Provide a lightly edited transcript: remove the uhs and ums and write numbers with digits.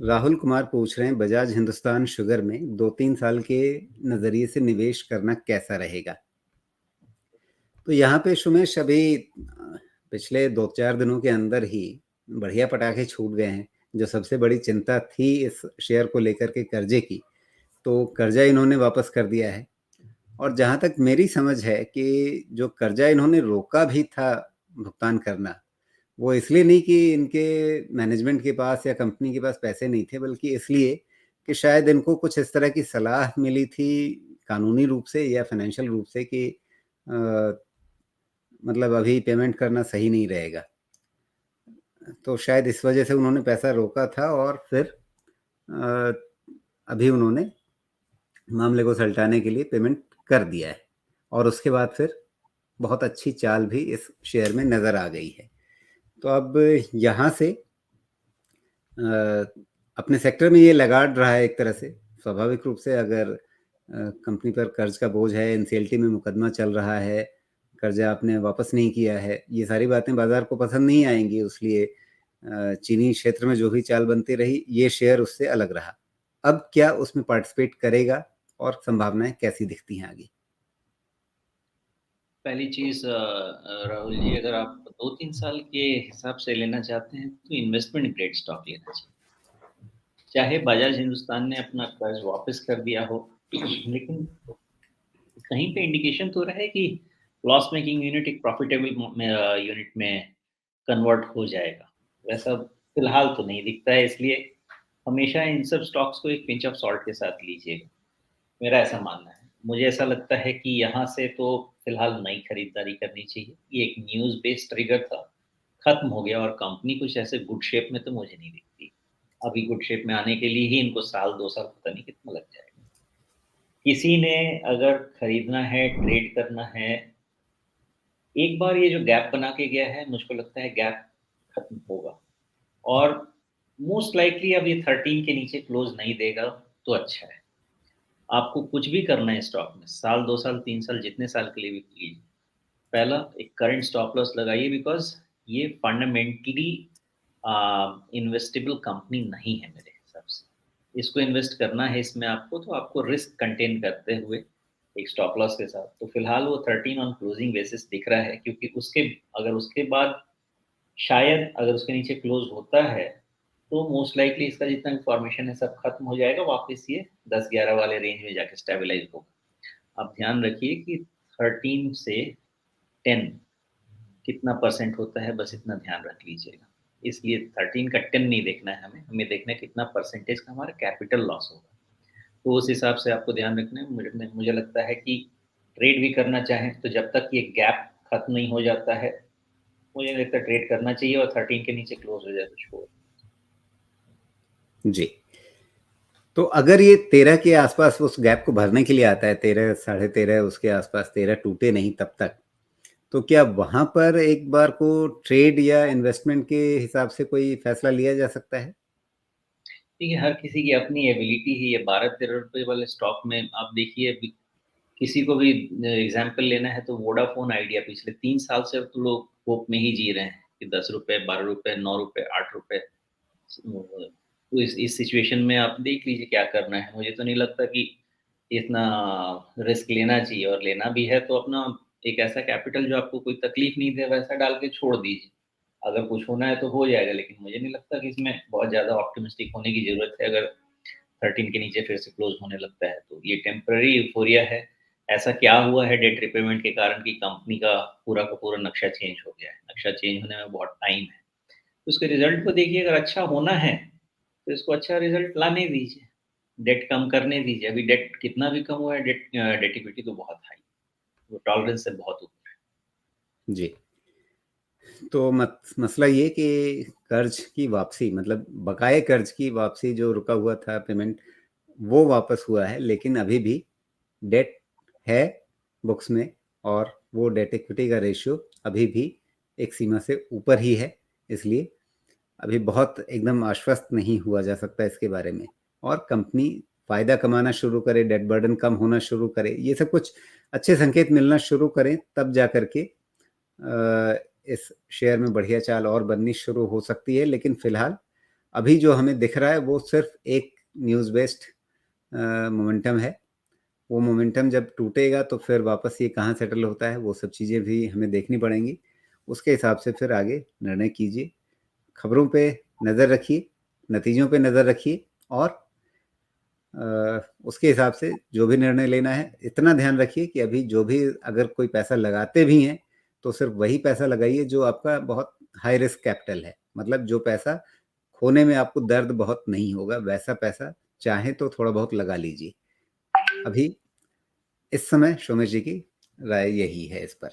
राहुल कुमार पूछ रहे हैं बजाज हिंदुस्तान शुगर में 2-3 साल के नज़रिए से निवेश करना कैसा रहेगा? तो यहाँ पे सुमेश अभी पिछले 2-4 दिनों के अंदर ही बढ़िया पटाखे छूट गए हैं। जो सबसे बड़ी चिंता थी इस शेयर को लेकर के कर्जे की, तो कर्जा इन्होंने वापस कर दिया है। और जहाँ तक मेरी समझ है कि जो कर्जा इन्होंने रोका भी था भुगतान करना, वो इसलिए नहीं कि इनके मैनेजमेंट के पास या कंपनी के पास पैसे नहीं थे, बल्कि इसलिए कि शायद इनको कुछ इस तरह की सलाह मिली थी कानूनी रूप से या फाइनेंशियल रूप से कि अ, मतलब अभी पेमेंट करना सही नहीं रहेगा। तो शायद इस वजह से उन्होंने पैसा रोका था और फिर अ, अभी उन्होंने मामले को सलटाने के लिए पेमेंट कर दिया है और उसके बाद फिर बहुत अच्छी चाल भी इस शेयर में नज़र आ गई है। तो अब यहाँ से अपने सेक्टर में ये लगाड़ रहा है एक तरह से। स्वाभाविक रूप से अगर कंपनी पर कर्ज का बोझ है, एनसीएलटी में मुकदमा चल रहा है, कर्जा आपने वापस नहीं किया है, ये सारी बातें बाजार को पसंद नहीं आएंगी। इसलिए चीनी क्षेत्र में जो भी चाल बनती रही, ये शेयर उससे अलग रहा। अब क्या उसमें पार्टिसिपेट करेगा और संभावनाएं कैसी दिखती हैं आगे? पहली चीज़ राहुल जी, अगर आप 2-3 साल के हिसाब से लेना चाहते हैं तो इन्वेस्टमेंट ग्रेड स्टॉक लेना चाहिए। चाहे बजाज हिंदुस्तान ने अपना कर्ज वापस कर दिया हो लेकिन कहीं पे इंडिकेशन तो रहा है कि लॉस मेकिंग यूनिट एक प्रॉफिटेबल यूनिट में कन्वर्ट हो जाएगा। वैसा फिलहाल तो नहीं दिखता है, इसलिए हमेशा इन सब स्टॉक्स को एक पिंच ऑफ सॉल्ट के साथ लीजिएगा। मेरा ऐसा मानना है। मुझे ऐसा लगता है कि यहाँ से तो फिलहाल नई खरीदारी करनी चाहिए। ये एक न्यूज़ बेस्ड ट्रिगर था, खत्म हो गया और कंपनी कुछ ऐसे गुड शेप में तो मुझे नहीं दिखती। अभी गुड शेप में आने के लिए ही इनको साल 2 साल पता नहीं कितना लग जाएगा। किसी ने अगर खरीदना है, ट्रेड करना है, एक बार ये जो गैप बना के गया है, मुझको लगता है गैप खत्म होगा और मोस्ट लाइकली अब ये 13 के नीचे क्लोज़ नहीं देगा तो अच्छा है। आपको कुछ भी करना है स्टॉक में, साल, 2 साल, 3 साल, जितने साल के लिए भी लीजिए। पहला एक करंट स्टॉप लॉस लगाइए बिकॉज़ ये फंडामेंटली इन्वेस्टेबल कंपनी नहीं है मेरे हिसाब से। इसको इन्वेस्ट करना है इसमें आपको, तो आपको रिस्क कंटेन करते हुए एक स्टॉप लॉस के साथ। तो फिलहाल वो 13 ऑन क्लोजिंग बेसिस दिख रहा है, क्योंकि उसके बाद शायद अगर उसके नीचे क्लोज होता है तो मोस्ट लाइकली इसका जितना भी फॉर्मेशन है सब खत्म हो जाएगा, वापस ये 10-11 वाले रेंज में जाके स्टेबलाइज होगा। आप ध्यान रखिए कि 13 से 10 कितना परसेंट होता है, बस इतना ध्यान रख लीजिएगा। इसलिए 13 का 10 नहीं देखना है हमें, हमें देखना है कितना परसेंटेज का हमारा कैपिटल लॉस होगा। तो उस हिसाब से आपको ध्यान रखना है। मुझे लगता है कि ट्रेड भी करना चाहें तो जब तक ये गैप खत्म नहीं हो जाता है, मुझे नहीं लगता ट्रेड करना चाहिए, और 13 के नीचे क्लोज हो जाए तो छोड़। जी। तो अगर ये 13 के आसपास उस गैप को भरने के लिए आता है, 13 साढ़े 13 उसके आसपास, 13 टूटे नहीं तब तक, तो क्या वहां पर एक बार को ट्रेड या इन्वेस्टमेंट के हिसाब से कोई फैसला लिया जा सकता है? देखिए, हर किसी की अपनी एबिलिटी है। ये 12-13 रुपए वाले स्टॉक में आप देखिए, अभी किसी को भी एग्जाम्पल लेना है तो वोडाफोन आइडिया पिछले 3 साल से तो लोग होप में ही जी रहे हैं कि 10 रुपए, 12 रुपए, 9 रुपए, 8 रुपए। तो इस सिचुएशन में आप देख लीजिए क्या करना है। मुझे तो नहीं लगता कि इतना रिस्क लेना चाहिए, और लेना भी है तो अपना एक ऐसा कैपिटल जो आपको कोई तकलीफ नहीं दे वैसा डाल के छोड़ दीजिए। अगर कुछ होना है तो हो जाएगा, लेकिन मुझे नहीं लगता कि इसमें बहुत ज़्यादा ऑप्टिमिस्टिक होने की ज़रूरत है। अगर 13 के नीचे फिर से क्लोज होने लगता है तो ये टेम्पररी यूफोरिया है। ऐसा क्या हुआ है डेट रिपेमेंट के कारण कि कंपनी का पूरा नक्शा चेंज हो गया है। नक्शा चेंज होने में बहुत टाइम है। तो उसके रिजल्ट को देखिए, अगर अच्छा होना है तो इसको अच्छा रिजल्ट लाने दीजिए, डेट कम करने दीजिए। अभी डेट कितना भी कम हुआ है, डेट इक्विटी तो बहुत हाई, वो टॉलरेंस से बहुत ऊपर है। जी। तो मसला ये कि कर्ज की वापसी, मतलब बकाये कर्ज की वापसी, जो रुका हुआ था पेमेंट, वो वापस हुआ है, लेकिन अभी भी डेट है बुक्स में, और वो डेट इक्विटी का रेशियो अभी भी एक सीमा से ऊपर ही है। इसलिए अभी बहुत एकदम आश्वस्त नहीं हुआ जा सकता इसके बारे में। और कंपनी फ़ायदा कमाना शुरू करे, डेट बर्डन कम होना शुरू करे, ये सब कुछ अच्छे संकेत मिलना शुरू करें, तब जा कर के इस शेयर में बढ़िया चाल और बननी शुरू हो सकती है। लेकिन फ़िलहाल अभी जो हमें दिख रहा है वो सिर्फ एक न्यूज़ बेस्ड मोमेंटम है। वो मोमेंटम जब टूटेगा तो फिर वापस ये कहाँ सेटल होता है, वो सब चीज़ें भी हमें देखनी पड़ेंगी। उसके हिसाब से फिर आगे निर्णय कीजिए। खबरों पे नज़र रखिए, नतीजों पे नज़र रखिए और उसके हिसाब से जो भी निर्णय लेना है, इतना ध्यान रखिए कि अभी जो भी अगर कोई पैसा लगाते भी हैं, तो सिर्फ वही पैसा लगाइए जो आपका बहुत हाई रिस्क कैपिटल है। मतलब जो पैसा खोने में आपको दर्द बहुत नहीं होगा, वैसा पैसा चाहें तो थोड़ा बहुत लगा लीजिए। अभी इस समय सोमेश जी की राय यही है इस पर।